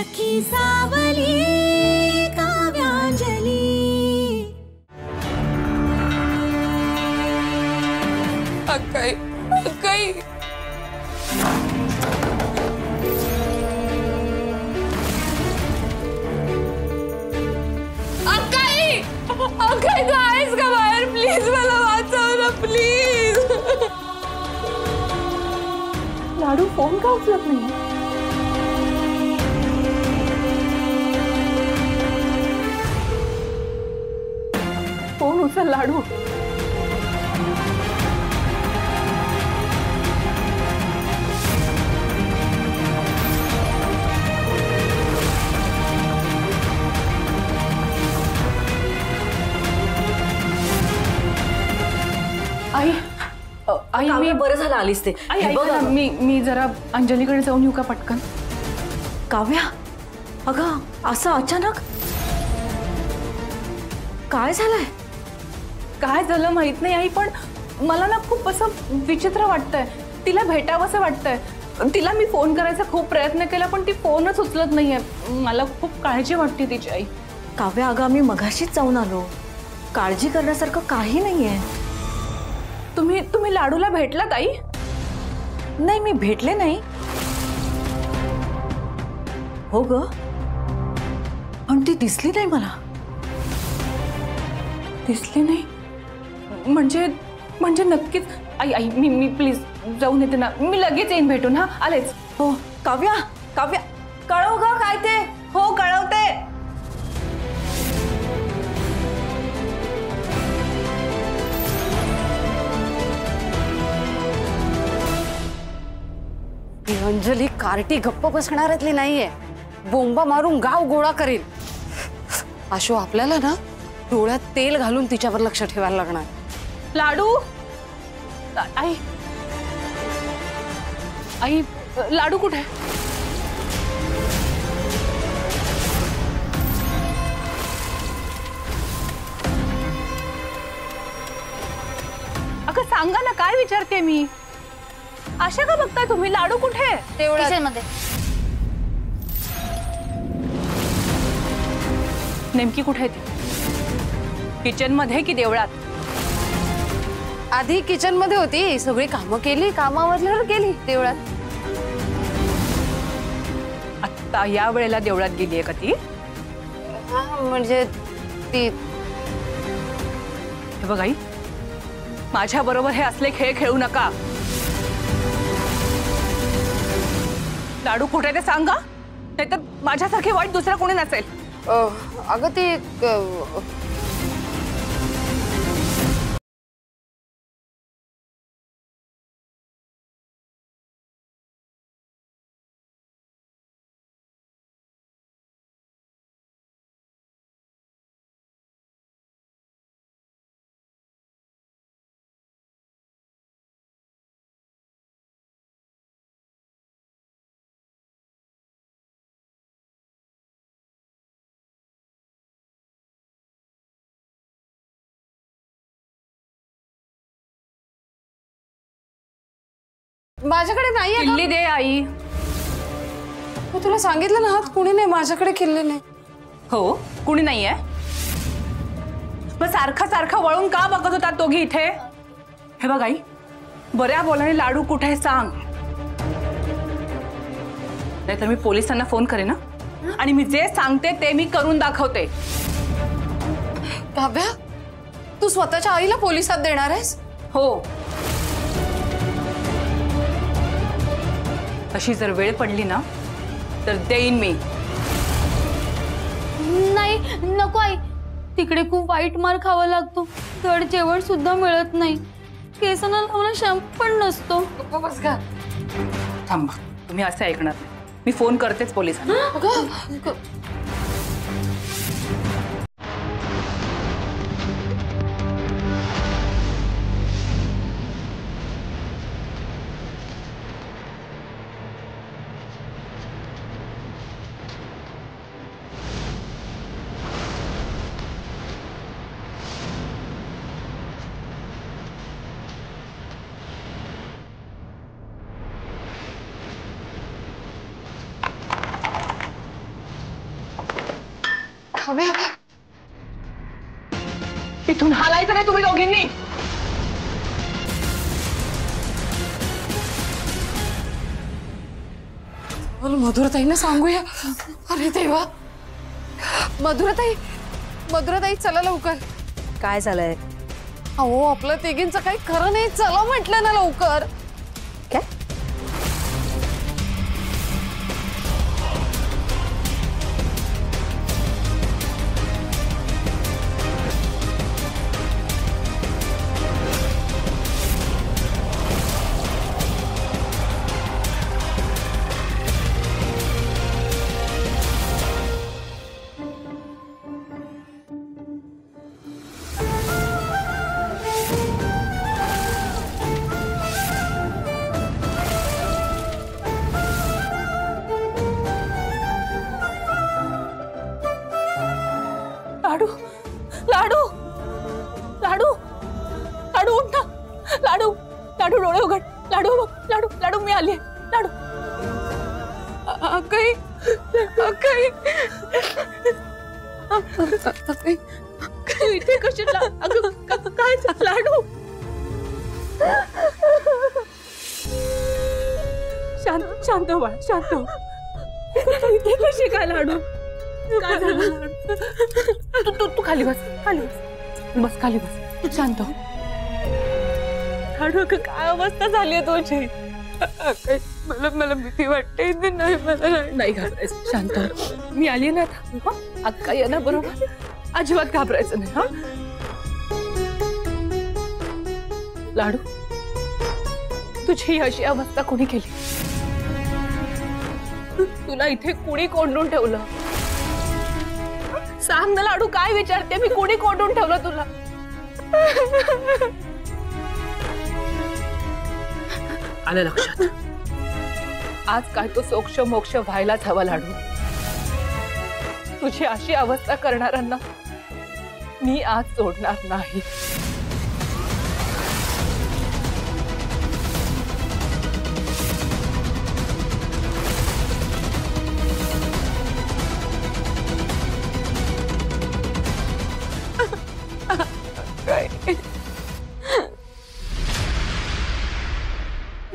सखी सावली काव्यांजली। अक्काई अक्काई अक्काई अक्काई तू आहेस का बाहेर? प्लीज मला वाचव ना प्लीज। लाडू फोन का उचलत नाही? फोन उचल लाडू। आई आई मी बरं झालं आलीस ते। आई ऐक ना, मी जरा अंजलीकडे जाऊन येऊ का पटकन? काव्या अगं असं अचानक काय झालंय? काय झालं माहित नाही आई, पण मला ना खूप असं विचित्र वाटतंय। तिला भेटावंसं वाटतंय। तिला मी फोन करायचा खूप प्रयत्न केला पण ती फोनच उचलत नाहीये। मला खूप काळजी वाटते तिची आई। काव्या अगं आम्ही मगाशीच जाऊन आलो, काळजी करण्यासारखं काही नाहीये। तुम्ही लाडूला भेटलात आई? नाही मी भेटले नाही। हो ग पण ती दिसली नाही मला। दिसली नाही म्हणजे नक्कीच आई आई मी प्लीज जाऊन येते ना, मी लगेच येईन भेटून। हा आलेच। हो काव्या काव्या कळव ग काय ते। हो कळवते। अंजली कार्टी गप्प बसणाऱ्यातली नाहीये, बोंबा मारून गाव गोळा करेल। आशू आपल्याला ना डोळ्यात तेल घालून तिच्यावर लक्ष ठेवायला लागणार। लाडू आई आई लाडू कुठे आहे? अगं सांगा ना, काय विचारते मी? अशा का बघताय तुम्ही? लाडू कुठे आहे? किचनमध्ये। नेमकी कुठे आहे ती? किचन मध्ये की देवळात? आधी किचन मध्ये होती, सगळी कामं केली, कामावरल्यावर गेली देवळात। आता या वेळेला देवळात गेलीये का ती? म्हणजे ती हे बघ आई, माझ्या बरोबर हे असले खेळ खेळू नका। लाडू कुठे ते सांगा, नाहीतर माझ्यासारखे वाईट दुसरा कोणी नसेल। अगं ती माझ्याकडे नाहीये। किल्ली दे आई। मी तुला सांगितलं ना, हात कुणी नाही माझ्याकडे किल्ली नाही। हो कुणी नाहीये? मग सारखा सारखा वळून का बघत होता दोघी इथे? हे बघ आई, बऱ्या बोलाने लाडू कुठे आहे सांग, नाहीतर मी पोलिसांना फोन करेन ना, आणि मी जे सांगते ते मी करून दाखवते। काव्या तू स्वतःच्या आईला पोलिसात देणार आहेस? हो, अशी जर वेळ पडली ना तर देईन मी। नाही नको आई, तिकडे खूप वाईट मार खावा लागतो, धड जेवण सुद्धा मिळत नाही, केसांना लावणं शॅम्पू पण नसतो। बस का थांबा, तुम्ही असं ऐकणार नाही, मी फोन करतेच पोलिसांना। हवे इथून हालायचं नाही तुम्ही दोघींनी. मधुराताईंना सांगूया. अरे देवा, मधुराताई, मधुराताई चला लवकर. काय झालंय? अहो आपलं तिघींचं काही खरं नाही, चला म्हटलं ना लवकर. काय? लाडू लाडू लाडू लाडू उठ ना. लाडू लाडू डोळे उघड. लाडू लाडू लाडू मी आली. लाडू अक्काई अक्काई अक्काई तू इथे कशी काय लाडू. शांत शांत हो बाळा, शांत हो. तू इथे कशी काय लाडू. काय झालं? तू तू तू खाली बस, खाली बस, बस खाली बस. तू शांत हो. लाडू काय अवस्था झाली आहे तुझी. मला मला भीती वाटते. नाही मला नाही घाबरायचं. शांत हो. मी आली ना आता. अक्का ये ना बरोबर. अजिबात घाबरायचं नाही. हा लाडू, तुझी अशी अवस्था कोणी केली. तुला इथे कोणी कोंडून ठेवलं. सांग ना लाडू, काय विचारते मी. कोणी कोंडून ठेवलं तुला. आलं लक्षात. आज काय तो सोक्ष मोक्ष व्हायलाच हवा लाडू. तुझी अशी अवस्था करणाऱ्यांना मी आज सोडणार नाही.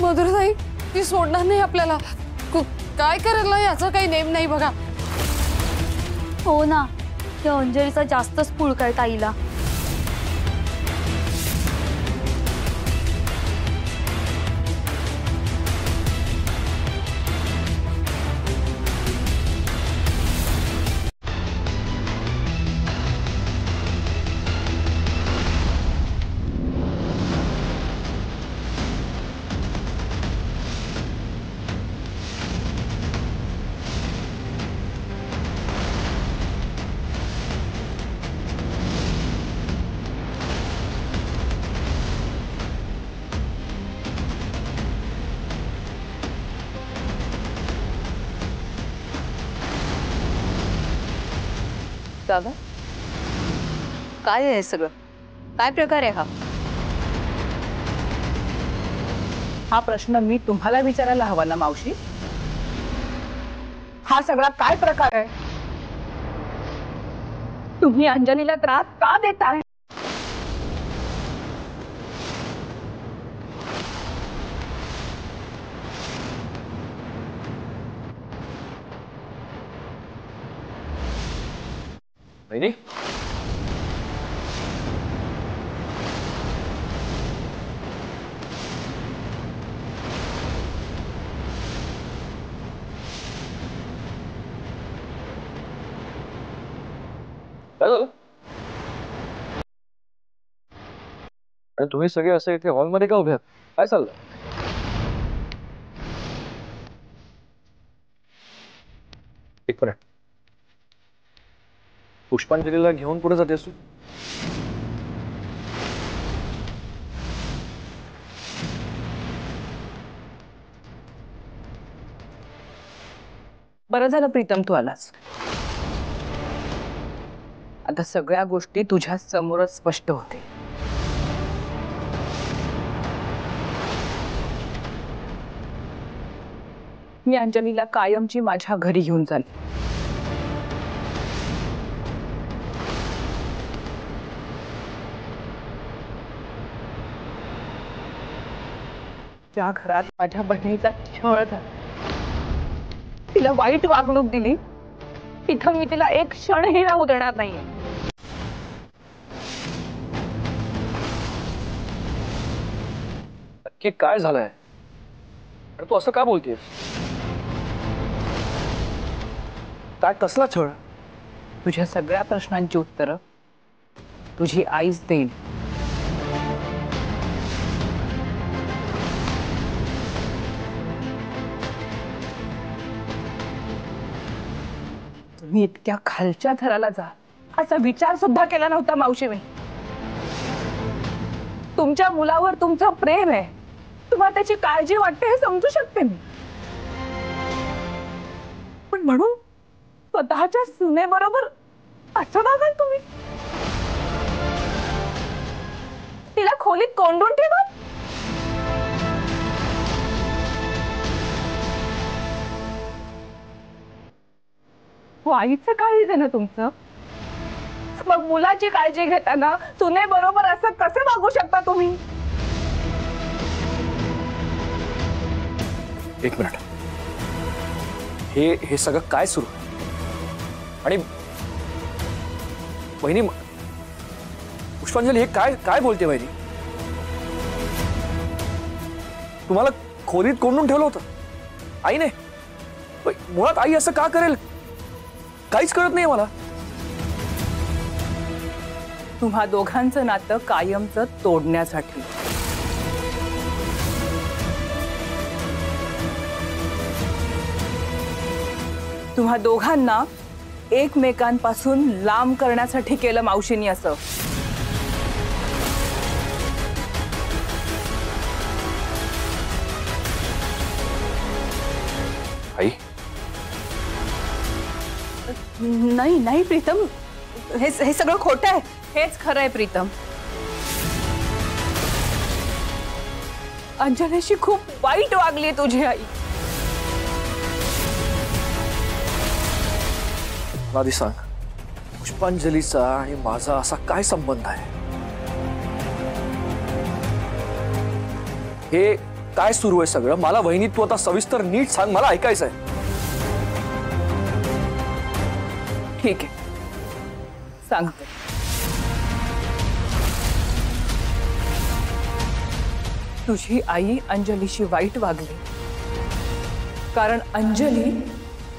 मधुराताई ती सोडणार नाही आपल्याला. काय करेल ना याचा काही नेम नाही बघा. हो ना, त्या अंजलीचा जास्तच पुळकाय ताईला. दादा, काय आहे सगळं. काय प्रकार आहे हा. हा प्रश्न मी तुम्हाला विचारायला हवा ना मावशी. हा सगळा काय प्रकार आहे. तुम्ही अंजलीला त्रास का देताय. वहिनी, काय झालं. आणि तुम्ही सगळे असे इथे हॉलमध्ये का उभे आहात. काय चाललं. एक मिनिट. पुष्पांजलीला घेऊन पुढे जातेस तू. बरं झालं प्रीतम तू आलास. आता सगळ्या गोष्टी तुझ्या समोरच स्पष्ट होते. मी अंजलीला कायमची माझ्या घरी घेऊन चालले. ज्या घरात माझ्या बहिणीचा छळ झाला, तिला वाईट वागणूक दिली, तिथं मी तिला एक क्षणही राहू देणार नाहीये. नक्की काय झालंय? अरे तू असं का बोलतेस? काय कसला छळ? तुझ्या सगळ्या प्रश्नांची उत्तरं तुझी आईच देईल. तुम्ही इतक्या खालच्या थराला जा असा विचार सुद्धा केला नव्हता मावशी मी. तुमच्या मुलावर तुमचं प्रेम आहे, तुम्हाला त्याची काळजी वाटते हे समजू शकते मी, पण म्हणून स्वतःच्या सुनेबरोबर असं वागाल तुम्ही? तिला खोलीत कोंडून ठेवा? हो, आईचं काळजी आहे ना तुमचं, मग मुलाची काळजी घेताना सुनेबरोबर असं कसं वागू शकता तुम्ही? एक मिनिट, हे सगळं काय सुरू आहे? आणि वहिनी, पुष्पांजली, हे काय काय बोलते वहिनी? तुम्हाला खोलीत कोंडून ठेवलं होतं आईने? मुळात आई असं का करेल काहीच कळत नाही मला. तुम्हा दोघांचं नातं कायमचं तोडण्यासाठी. तुम्हा दोघांना एकमेकांपासून लांब करण्यासाठी केलं मावशीनी असं. आई, नाही नाही प्रीतम, हे सगळं खोटं आहे. हेच खरं आहे प्रीतम. अंजलीशी खूप वाईट वागली तुझी आई. मला आधी सांग, पुष्पांजलीचा आणि माझा असा काय संबंध आहे? हे काय सुरू आहे सगळं? मला वहिनी तू आता सविस्तर नीट सांग, मला ऐकायचंय. ठीक आहे, सांगते. तुझी आई अंजलीशी वाईट वागली कारण अंजली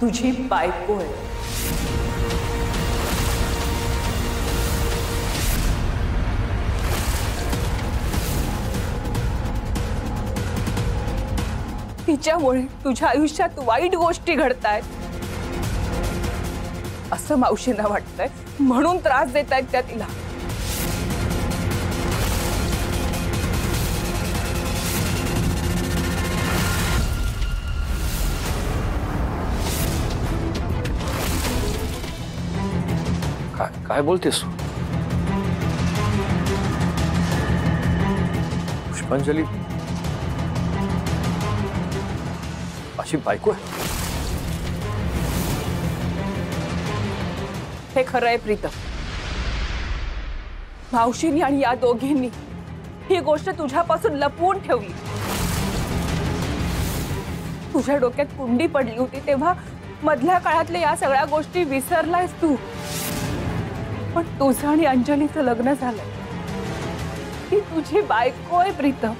तुझी बायको आहे. तिच्यामुळे तुझ्या आयुष्यात वाईट गोष्टी घडतायत असं मावशींना वाटतंय, म्हणून त्रास देत आहेत त्या तिला. काय बोलतेस तू? पुष्पांजली अशी बायको आहे? हे खरं आहे प्रीतम. मावशींनी आणि या दोघींनी ही गोष्ट तुझ्यापासून लपवून ठेवली. तुझ्या डोक्यात कुंडी पडली होती तेव्हा मधल्या काळातल्या या सगळ्या गोष्टी विसरलायस तू. पण तुझं आणि अंजलीचं लग्न झालंय, ती तुझी बायको आहे प्रीतम.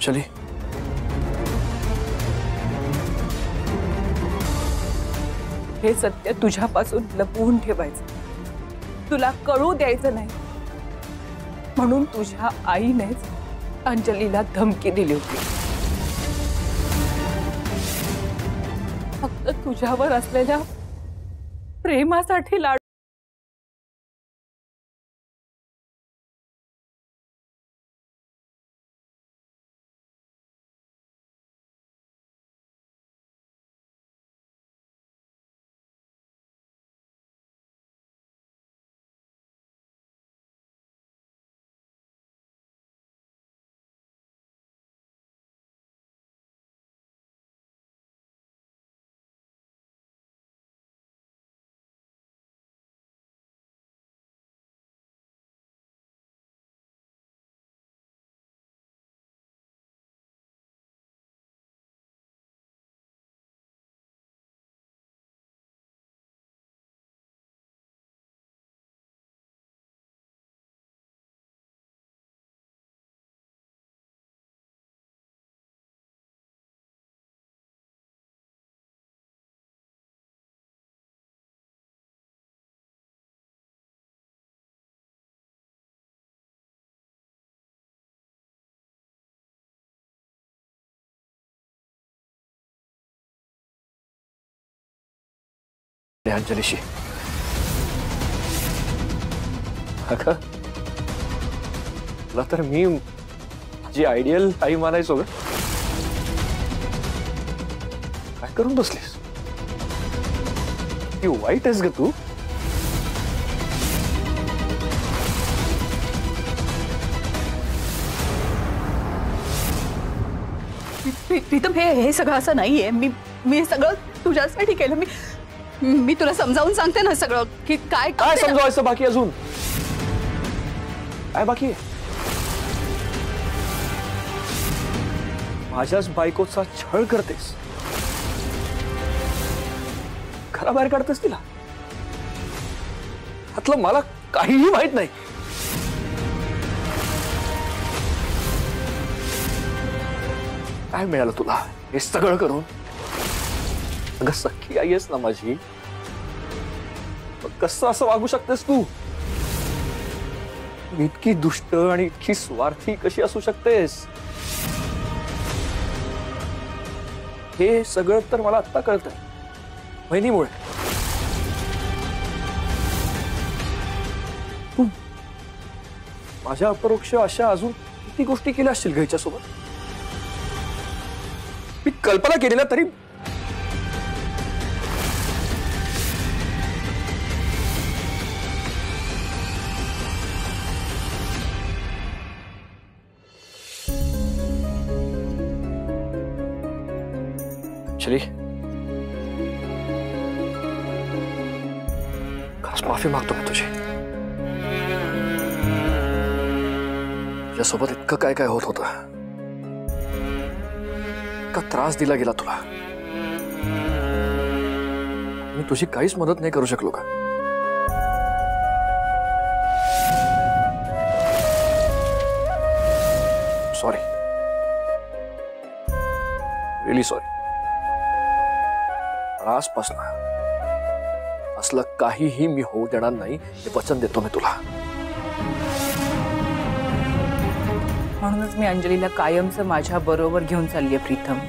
चली, हे सत्य तुझ्यापासून लपवून ठेवायचं, तुला कळू द्यायचं नाही, म्हणून तुझ्या आईनेच अंजलीला धमकी दिली होती. फक्त तुझ्यावर असलेल्या प्रेमासाठी लाड अंजलीशी. अगं तुला तर मी माझी आयडियल आई मानायचो ग. काय करून बसलीस? ती वाईट आहेस ग तू. प्रीतम हे सगळं असं नाहीये. मी सगळं तुझ्यासाठी केलं. मी तुला समजावून सांगते ना सगळं की काय काय समजावायचं बाकी अजून? काय बाकी आहे? माझ्याच बायकोचा छळ करतेस, घराबाहेर काढतेस तिला. त्यातलं मला काहीही माहित नाही. काय मिळालं तुला हे सगळं करून? अगं सख्खी आई आहेस ना माझी. कसं असं वागू शकतेस तू? इतकी दुष्ट आणि इतकी स्वार्थी कशी असू शकतेस? हे सगळं तर मला आत्ता कळतंय, बहिणीमुळे. तू माझ्या अपरोक्ष अशा अजून किती गोष्टी केल्या असतील घ्यायच्या सोबत. मी कल्पना केली ना तरी चली खास माफी मागतो मी तुझी. तुझ्यासोबत इतकं काय काय होत होतं, इतका त्रास दिला गेला तुला. मी तुझी काहीच मदत नाही करू शकलो का? Sorry, really sorry. आजपासून असलं काहीही मी होऊ देणार नाही हे वचन देतो मी तुला. म्हणूनच मी अंजलीला कायमचं माझ्या बरोबर घेऊन चाललीये प्रीतम.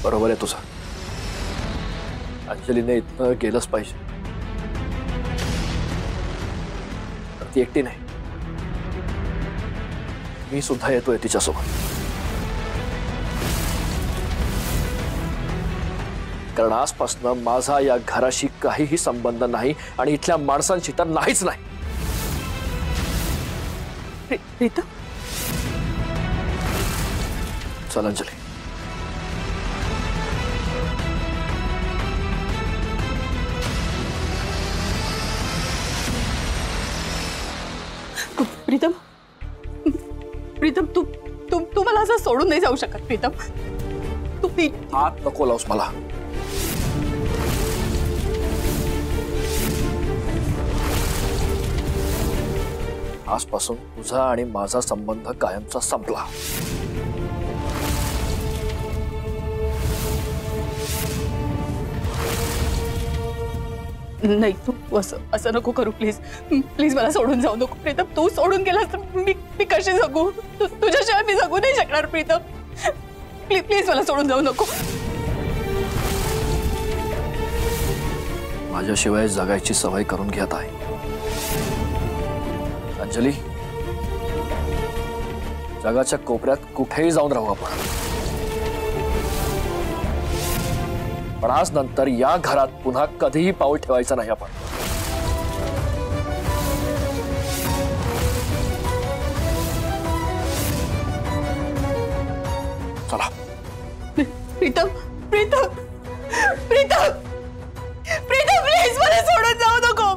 बरोबर आहे तुझं. अंजलीने इथनं गेलंच पाहिजे. तर ती एकटी नाही, मी सुद्धा येतोय तिच्यासोबत. कारण आजपासून माझा या घराशी काहीही संबंध नाही आणि इथल्या माणसांशी तर नाहीच नाही. प्रीतम चल अंजली. प्रीतम प्रीतम तू तू तू मला असं सोडून नाही जाऊ शकत प्रीतम. तू हात नको लावूस मला. आजपासून तुझा आणि माझा संबंध कायमचा संपला. नाही तू असं नको करू प्लीज. प्लीज मला सोडून जाऊ नको प्रीतम. तू सोडून गेलास तर मी कशी जगू? तुझ्याशिवाय मी जगू नाही शकणार प्रीतम. प्लीज प्लीज मला सोडून जाऊ नको. माझ्याशिवाय जगायची सवय करून घेत आहे अंजली. जगाच्या कोपऱ्यात कुठेही जाऊन राहू आपण, पण आज नंतर या घरात पुन्हा कधीही पाऊल ठेवायचं नाही आपण. चला. प्रीतम प्रीतम प्रीतम प्रीतम प्लीज मला सोडून जाऊ नको.